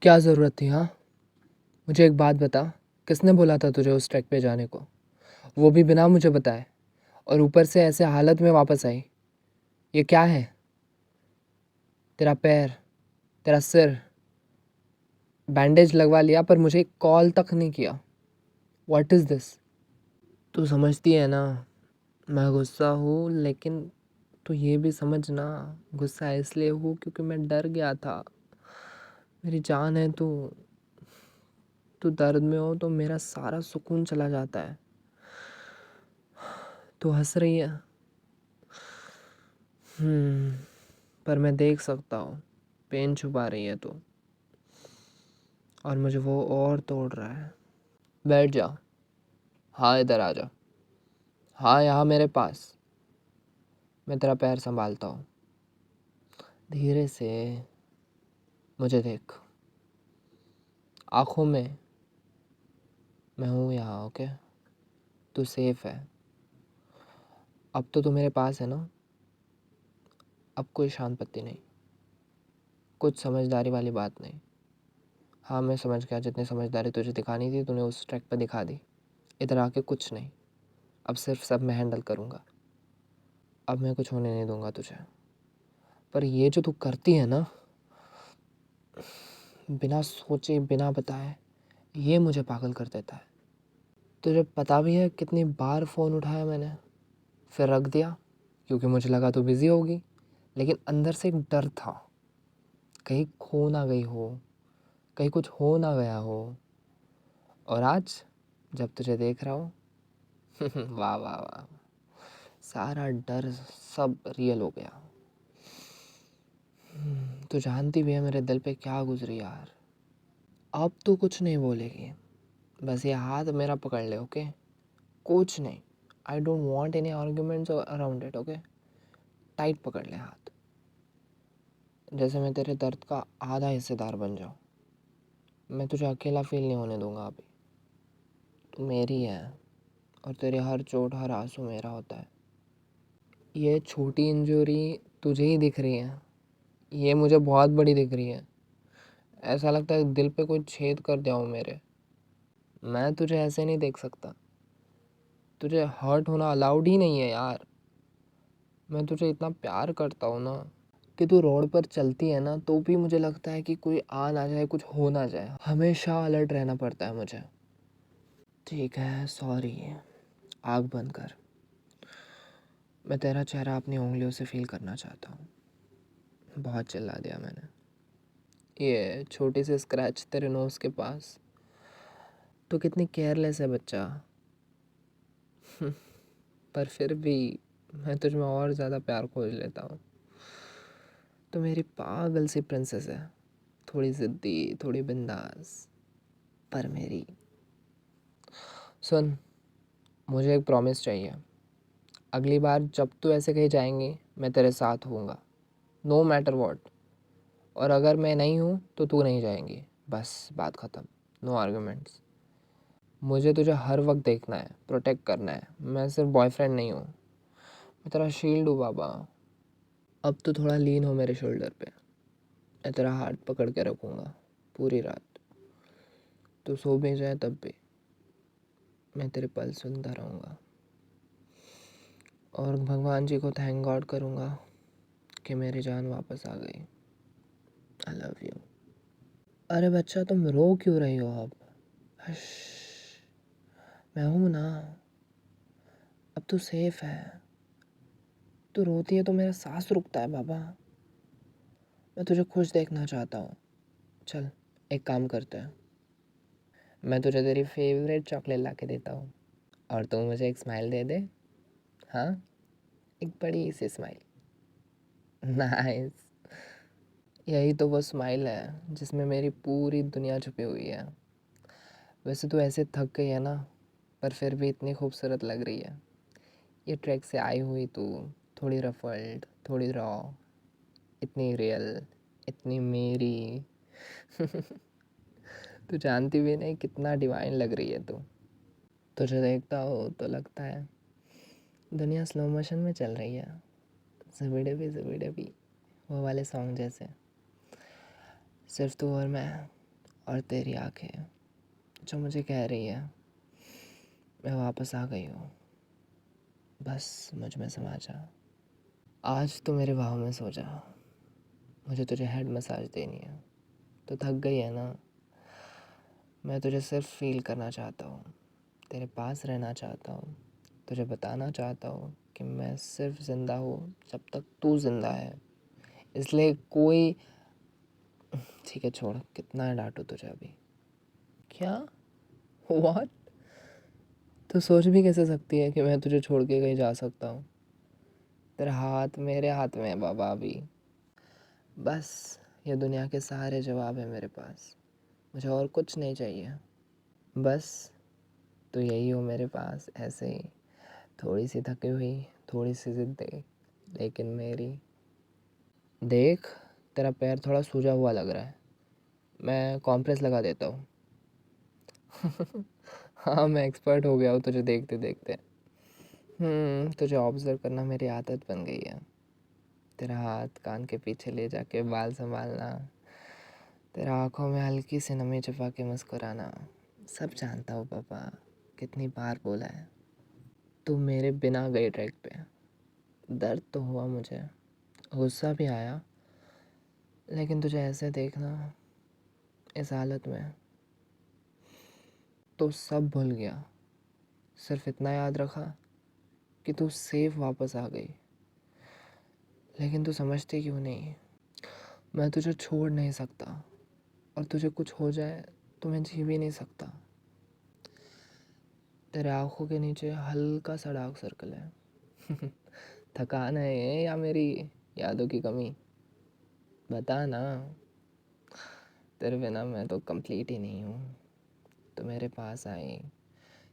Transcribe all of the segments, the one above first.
क्या ज़रूरत थी? हाँ, मुझे एक बात बता, किसने बोला था तुझे उस ट्रैक पे जाने को, वो भी बिना मुझे बताए, और ऊपर से ऐसे हालत में वापस आई। ये क्या है? तेरा पैर, तेरा सिर बैंडेज लगवा लिया पर मुझे एक कॉल तक नहीं किया। What is this? तू समझती है ना, मैं गुस्सा हूँ, लेकिन तू ये भी समझना, गुस्सा इसलिए हूँ क्योंकि मैं डर गया था। मेरी जान है तू। तू दर्द में हो तो मेरा सारा सुकून चला जाता है। तू हंस रही है। पर मैं देख सकता हूँ, पेन छुपा रही है तू, और मुझे वो और तोड़ रहा है। बैठ जा। हाँ, इधर आ जा। हाँ, यहाँ मेरे पास। मैं तेरा पैर संभालता हूँ। धीरे से मुझे देख, आँखों में। मैं हूँ यहाँ, ओके? तू सेफ है। अब तो तू मेरे पास है ना? अब कोई शांत पत्ती नहीं, कुछ समझदारी वाली बात नहीं। हाँ, मैं समझ गया, जितनी समझदारी तुझे दिखानी थी तूने उस ट्रैक पर दिखा दी। इधर आके कुछ नहीं, अब सिर्फ सब मैं हैंडल करूँगा। अब मैं कुछ होने नहीं दूंगा तुझे। पर ये जो तू करती है ना, बिना सोचे बिना बताए, ये मुझे पागल कर देता है। तुझे पता भी है कितनी बार फ़ोन उठाया मैंने, फिर रख दिया क्योंकि मुझे लगा तू बिज़ी होगी, लेकिन अंदर से एक डर था, कहीं खो ना गई हो, कहीं कुछ हो ना गया हो। और आज जब तुझे देख रहा हूँ वाह वाह वाह, सारा डर सब रियल हो गया। तू जानती भी है मेरे दिल पे क्या गुजरी यार। अब तो कुछ नहीं बोलेगी, बस ये हाथ मेरा पकड़ ले, ओके? कुछ नहीं। I don't want any arguments around it, okay? Tight पकड़ ले हाथ, जैसे मैं तेरे दर्द का आधा हिस्सेदार बन जाऊँ। मैं तुझे अकेला फील नहीं होने दूंगा अभी। तू मेरी है, और तेरी हर चोट हर आंसू मेरा होता है। ये छोटी इंजरी तुझे ही दिख रही है, ये मुझे बहुत बड़ी दिख रही है। ऐसा लगता है दिल पे कोई छेद कर दिया हो मेरे। मैं तुझे ऐसे नहीं देख सकता। तुझे हर्ट होना अलाउड ही नहीं है यार। मैं तुझे इतना प्यार करता हूँ ना, कि तू रोड पर चलती है ना तो भी मुझे लगता है कि कोई आ ना जाए, कुछ हो ना जाए, हमेशा अलर्ट रहना पड़ता है मुझे। ठीक है, सॉरी। आग बंद कर। मैं तेरा चेहरा अपनी उंगलियों से फील करना चाहता हूँ। बहुत चिल्ला दिया मैंने। ये छोटी सी स्क्रैच तेरे नोज़ के पास, तो कितनी केयरलेस है बच्चा। पर फिर भी मैं तुझ में और ज़्यादा प्यार खोज लेता हूँ। तो मेरी पागल सी प्रिंसेस है, थोड़ी ज़िद्दी, थोड़ी बिंदास, पर मेरी। सुन, मुझे एक प्रॉमिस चाहिए। अगली बार जब तू ऐसे कहीं जाएंगी, मैं तेरे साथ होऊंगा, नो मैटर वॉट। और अगर मैं नहीं हूँ तो तू नहीं जाएंगी, बस बात ख़त्म। No arguments. मुझे तुझे हर वक्त देखना है, प्रोटेक्ट करना है। मैं सिर्फ बॉयफ्रेंड नहीं हूँ, मैं तेरा शील्ड हूँ बाबा। अब तो थोड़ा लीन हो मेरे शोल्डर पे, मैं तेरा हाथ पकड़ के रखूँगा पूरी रात। तू सो भी जाए तब भी मैं तेरे पल सुनता रहूँगा, और भगवान जी को थैंक गॉड करूँगा कि मेरी जान वापस आ गई। I love you. अरे बच्चा, तुम रो क्यों रही हो अब? हश, मैं हूँ ना। अब तू सेफ है। तू रोती है तो मेरा सांस रुकता है बाबा। मैं तुझे खुश देखना चाहता हूँ। चल, एक काम करते हैं, मैं तुझे तेरी फेवरेट चॉकलेट ला के देता हूँ, और तू मुझे एक स्माइल दे दे। हाँ, एक बड़ी सी स्माइल। नाइस। यही तो वो स्माइल है जिसमें मेरी पूरी दुनिया छुपी हुई है। वैसे तो ऐसे थक गई है ना, पर फिर भी इतनी खूबसूरत लग रही है। ये ट्रैक से आई हुई तू, थोड़ी रफल्ड, थोड़ी रॉ, इतनी रियल, इतनी मेरी। तू जानती भी नहीं कितना डिवाइन लग रही है तू। तुझे देखता हो तो लगता है दुनिया स्लो मोशन में चल रही है, ज़ुबिडे भी वो वाले सॉन्ग जैसे। सिर्फ तू और मैं, और तेरी आंखें जो मुझे कह रही है मैं वापस आ गई हूँ, बस मुझ में समा जा। आज तो मेरे बाहों में सो जा, मुझे तुझे हेड मसाज देनी है। तो थक गई है ना? मैं तुझे सिर्फ फील करना चाहता हूँ, तेरे पास रहना चाहता हूँ, तुझे बताना चाहता हूँ कि मैं सिर्फ ज़िंदा हूँ जब तक तू ज़िंदा है। इसलिए कोई ठीक है छोड़, कितना डांटूँ तुझे अभी। क्या? व्हाट? तो सोच भी कैसे सकती है कि मैं तुझे छोड़ के कहीं जा सकता हूँ? तेरा हाथ मेरे हाथ में है बाबा अभी। बस ये दुनिया के सारे जवाब है मेरे पास, मुझे और कुछ नहीं चाहिए। बस तो यही हो मेरे पास, ऐसे ही थोड़ी सी थकी हुई, थोड़ी सी ज़िद्दी, लेकिन मेरी। देख, तेरा पैर थोड़ा सूजा हुआ लग रहा है, मैं कॉम्प्रेस लगा देता हूँ। हाँ, मैं एक्सपर्ट हो गया हूँ तुझे देखते देखते। तुझे ऑब्ज़र्व करना मेरी आदत बन गई है। तेरा हाथ कान के पीछे ले जाके बाल संभालना, तेरा आँखों में हल्की सी नमी छुपा के मुस्कुराना, सब जानता हूँ पापा, कितनी बार बोला है। तू मेरे बिना गई ट्रैक पे। दर्द तो हुआ मुझे, गुस्सा भी आया, लेकिन तुझे ऐसे देखना इस हालत में तो सब भूल गया। सिर्फ इतना याद रखा कि तू सेफ वापस आ गई। लेकिन तू समझती क्यों नहीं? मैं तुझे छोड़ नहीं सकता, और तुझे कुछ हो जाए तो मैं जी भी नहीं सकता। तेरे आँखों के नीचे हल्का सा डार्क सर्कल है। थकान है ये या मेरी यादों की कमी? बता ना। तेरे बिना मैं तो कंप्लीट ही नहीं हूँ। तो मेरे पास आई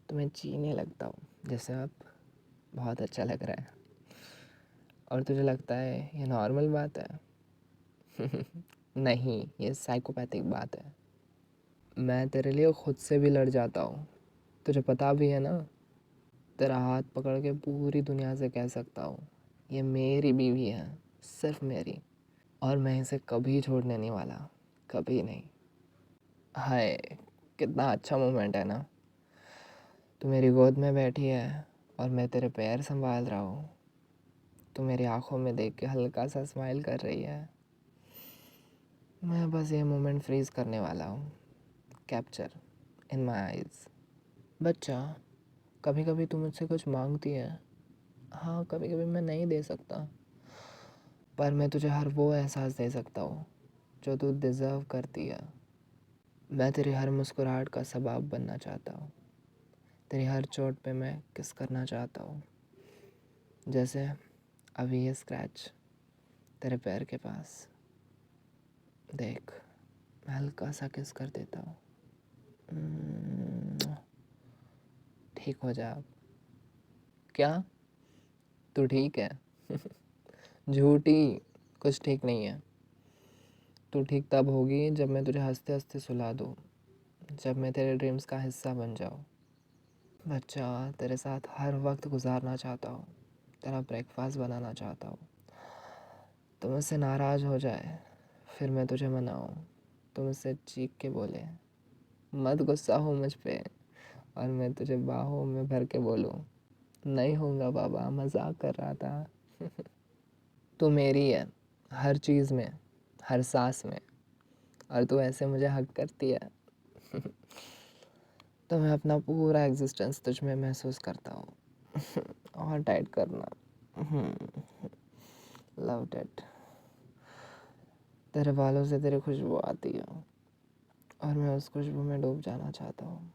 तो मैं जीने लगता हूँ, जैसे अब बहुत अच्छा लग रहा है। और तुझे लगता है ये नॉर्मल बात है? नहीं, ये साइकोपैथिक बात है। मैं तेरे लिए खुद से भी लड़ जाता हूँ, तुझे पता भी है ना। तेरा हाथ पकड़ के पूरी दुनिया से कह सकता हूँ ये मेरी बीवी है, सिर्फ मेरी, और मैं इसे कभी छोड़ने नहीं वाला, कभी नहीं। हाय, कितना अच्छा मोमेंट है ना। तू मेरी गोद में बैठी है और मैं तेरे पैर संभाल रहा हूँ। तू मेरी आंखों में देख के हल्का सा स्माइल कर रही है। मैं बस ये मोमेंट फ्रीज करने वाला हूँ, कैप्चर इन माई आइज़। बच्चा, कभी कभी तू मुझसे कुछ मांगती है। हाँ, कभी कभी मैं नहीं दे सकता, पर मैं तुझे हर वो एहसास दे सकता हूँ जो तू डिज़र्व करती है। मैं तेरी हर मुस्कुराहट का सबब बनना चाहता हूँ, तेरी हर चोट पे मैं किस करना चाहता हूँ, जैसे अभी ये स्क्रैच तेरे पैर के पास। देख, मैं हल्का सा किस कर देता हूँ। ठीक हो जा अब। क्या? तू ठीक है? झूठी, कुछ ठीक नहीं है। तू ठीक तब होगी जब मैं तुझे हंसते हंसते सुला दूँ, जब मैं तेरे ड्रीम्स का हिस्सा बन जाऊँ। बच्चा, तेरे साथ हर वक्त गुजारना चाहता हूँ, तेरा ब्रेकफास्ट बनाना चाहता हूँ। तो मुझसे नाराज़ हो जाए फिर मैं तुझे मनाऊँ, तो मुझसे चीख के बोले मत गुस्सा हो मुझ पे, और मैं तुझे बाहों में भर के बोलूँ नहीं होगा बाबा, मजाक कर रहा था। तू मेरी है, हर चीज़ में, हर सांस में, और तू ऐसे मुझे हक करती है। तो मैं अपना पूरा एग्जिस्टेंस तुझ में महसूस करता हूँ। और टाइट करना, लव डेट। तेरे बालों से तेरी खुशबू आती है, और मैं उस खुशबू में डूब जाना चाहता हूँ।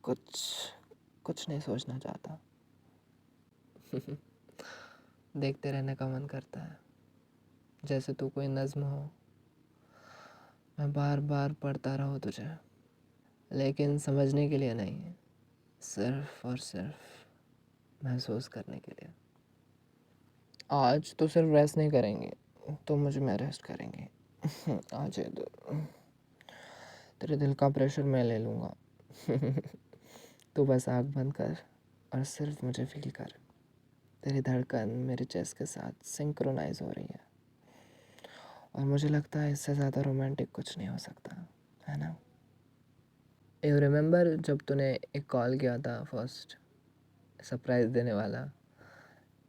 कुछ कुछ नहीं सोचना चाहता। देखते रहने का मन करता है, जैसे तू कोई नज्म हो, मैं बार बार पढ़ता रहूँ तुझे, लेकिन समझने के लिए नहीं, सिर्फ और सिर्फ महसूस करने के लिए। आज तो सिर्फ रेस्ट नहीं करेंगे, तो मुझे में रेस्ट करेंगे। आज तेरे दिल का प्रेशर मैं ले लूँगा। तू बस आँख बंद कर और सिर्फ मुझे फील कर। तेरी धड़कन मेरे चेस्ट के साथ सिंक्रोनाइज हो रही है, और मुझे लगता है इससे ज़्यादा रोमांटिक कुछ नहीं हो सकता, है ना। यू रिमेंबर जब तूने एक कॉल किया था फर्स्ट, सरप्राइज़ देने वाला,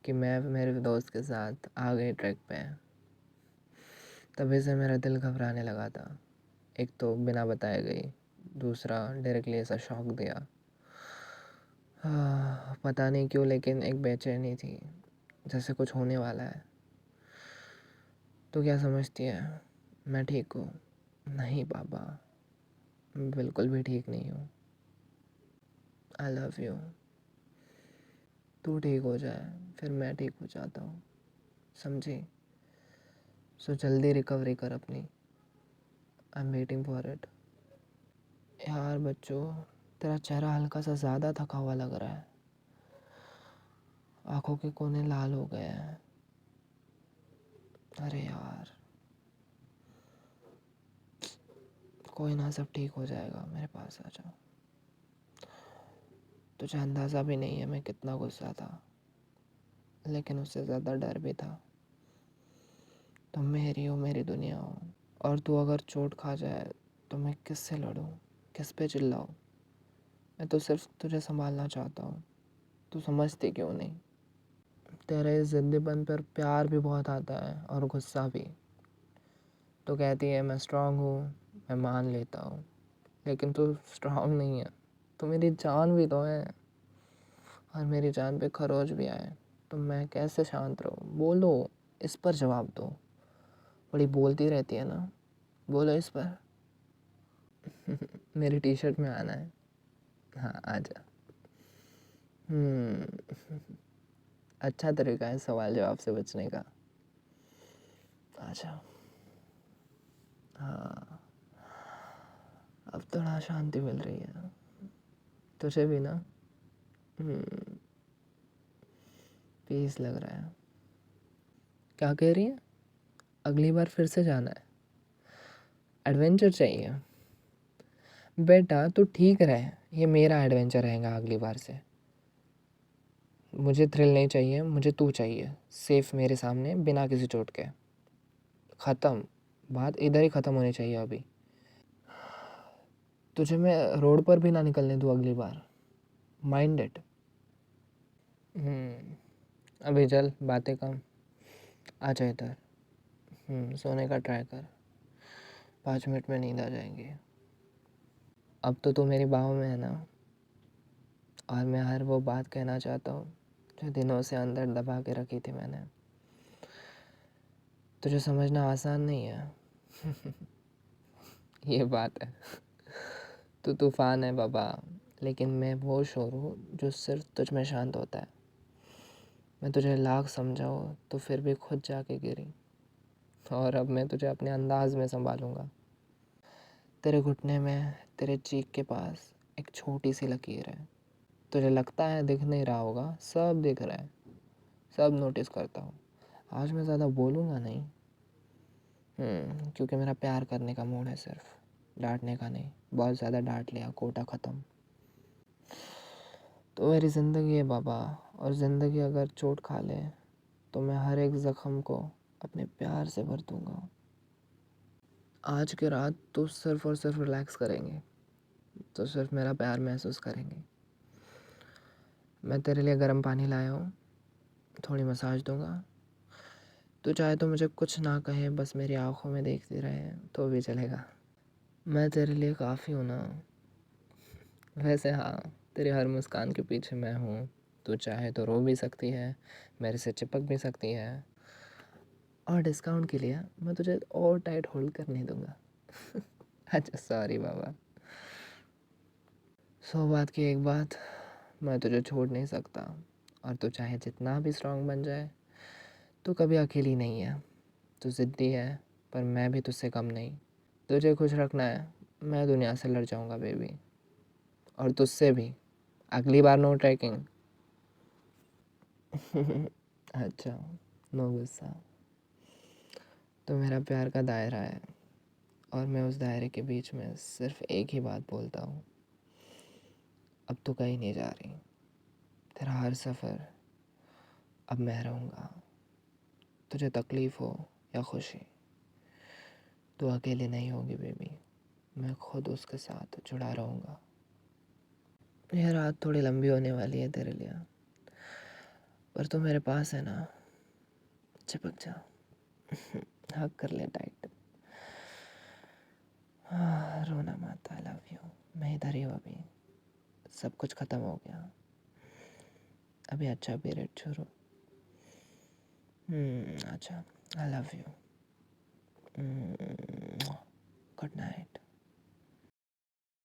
कि मैं मेरे दोस्त के साथ आ गई ट्रैक पे। तभी से मेरा दिल घबराने लगा था। एक तो बिना बताए गई, दूसरा डायरेक्टली ऐसा शॉक दिया। पता नहीं क्यों, लेकिन एक बेचैनी थी, जैसे कुछ होने वाला है। तो क्या समझती है मैं ठीक हूँ? नहीं पापा, मैं बिल्कुल भी ठीक नहीं हूँ। I love you. तू ठीक हो जाए फिर मैं ठीक हो जाता हूँ, समझी? सो जल्दी रिकवरी कर अपनी। I am waiting for it. यार बच्चों, तेरा चेहरा हल्का सा ज़्यादा थका हुआ लग रहा है। आंखों के कोने लाल हो गए हैं। अरे यार, कोई ना, सब ठीक हो जाएगा, मेरे पास आ जाओ। तुझे अंदाज़ा भी नहीं है मैं कितना गुस्सा था, लेकिन उससे ज़्यादा डर भी था। तुम मेरी हो, मेरी दुनिया हो, और तू अगर चोट खा जाए तो मैं किससे लड़ूं, किस पे चिल्लाऊं? मैं तो सिर्फ तुझे संभालना चाहता हूँ। तू समझती क्यों नहीं? तेरे इस ज़िद्दीपन पर प्यार भी बहुत आता है और गुस्सा भी। तो कहती है मैं स्ट्रांग हूँ, मैं मान लेता हूँ, लेकिन तू स्ट्रांग नहीं है। तो मेरी जान भी तो है, और मेरी जान पे खरोच भी आए, तो मैं कैसे शांत रहूँ? बोलो, इस पर जवाब दो। बड़ी बोलती रहती है ना, बोलो इस पर। मेरी टी शर्ट में आना है। हाँ आजा। अच्छा तरीका है सवाल जवाब से बचने का। आजा। हाँ, अब थोड़ा शांति मिल रही है। तुझे भी ना? पीस लग रहा है। क्या कह रही है? अगली बार फिर से जाना है? एडवेंचर चाहिए? बेटा तू ठीक रहे, ये मेरा एडवेंचर रहेगा अगली बार से। मुझे थ्रिल नहीं चाहिए, मुझे तू चाहिए, सेफ मेरे सामने, बिना किसी चोट के। ख़त्म, बात इधर ही ख़त्म होनी चाहिए अभी। तुझे मैं रोड पर भी ना निकलने दूँ अगली बार, माइंड इट। अभी चल, बातें कम, आजा इधर। सोने का ट्राई कर, 5 मिनट में नींद आ जाएंगी। अब तो तू मेरी बाहों में है ना, और मैं हर वो बात कहना चाहता हूँ जो दिनों से अंदर दबा के रखी थी मैंने। तुझे समझना आसान नहीं है। ये बात है। तू तूफान है बाबा, लेकिन मैं वो शोर हूँ जो सिर्फ तुझ में शांत होता है। मैं तुझे लाख समझाऊँ तो फिर भी खुद जाके गिरी, और अब मैं तुझे अपने अंदाज में संभालूंगा। तेरे घुटने में, तेरे चीख के पास एक छोटी सी लकीर है। तुझे लगता है दिख नहीं रहा होगा, सब दिख रहा है, सब नोटिस करता हूँ। आज मैं ज़्यादा बोलूँगा नहीं, क्योंकि मेरा प्यार करने का मूड है, सिर्फ डांटने का नहीं। बहुत ज़्यादा डांट लिया, कोटा ख़त्म। तो मेरी ज़िंदगी है बाबा, और ज़िंदगी अगर चोट खा ले तो मैं हर एक ज़ख्म को अपने प्यार से भर दूँगा। आज की रात तो सिर्फ़ और सिर्फ रिलैक्स करेंगे, तो सिर्फ मेरा प्यार महसूस करेंगे। मैं तेरे लिए गर्म पानी लाया हूँ, थोड़ी मसाज दूँगा। तू चाहे तो मुझे कुछ ना कहे, बस मेरी आँखों में देखती रहे तो भी चलेगा। मैं तेरे लिए काफ़ी हूँ ना। वैसे हाँ, तेरी हर मुस्कान के पीछे मैं हूँ। तू चाहे तो रो भी सकती है, मेरे से चिपक भी सकती है, और डिस्काउंट के लिए मैं तुझे और टाइट होल्ड करने दूँगा। अच्छा सॉरी बाबा। सौ बात की एक बात, मैं तुझे छोड़ नहीं सकता, और तू चाहे जितना भी स्ट्रांग बन जाए, तू कभी अकेली नहीं है। तू ज़िद्दी है, पर मैं भी तुझसे कम नहीं। तुझे खुश रखना है, मैं दुनिया से लड़ जाऊँगा बेबी, और तुझसे भी। अगली बार नो ट्रैकिंग। अच्छा, नो गुस्सा। तो मेरा प्यार का दायरा है, और मैं उस दायरे के बीच में सिर्फ एक ही बात बोलता हूँ, अब तो कहीं नहीं जा रही। तेरा हर सफ़र अब मैं रहूँगा। तुझे तकलीफ़ हो या खुशी, तू अकेले नहीं होगी बेबी, मैं खुद उसके साथ जुड़ा रहूँगा। ये रात थोड़ी लंबी होने वाली है तेरे लिए, पर तू मेरे पास है ना, चिपक जा। हग कर ले टाइट। रोना मत, आई लव यू। मैं इधर ही हूँ अभी, सब कुछ ख़त्म हो गया, अभी अच्छा पीरियड शुरू। अच्छा, I love you. Good night.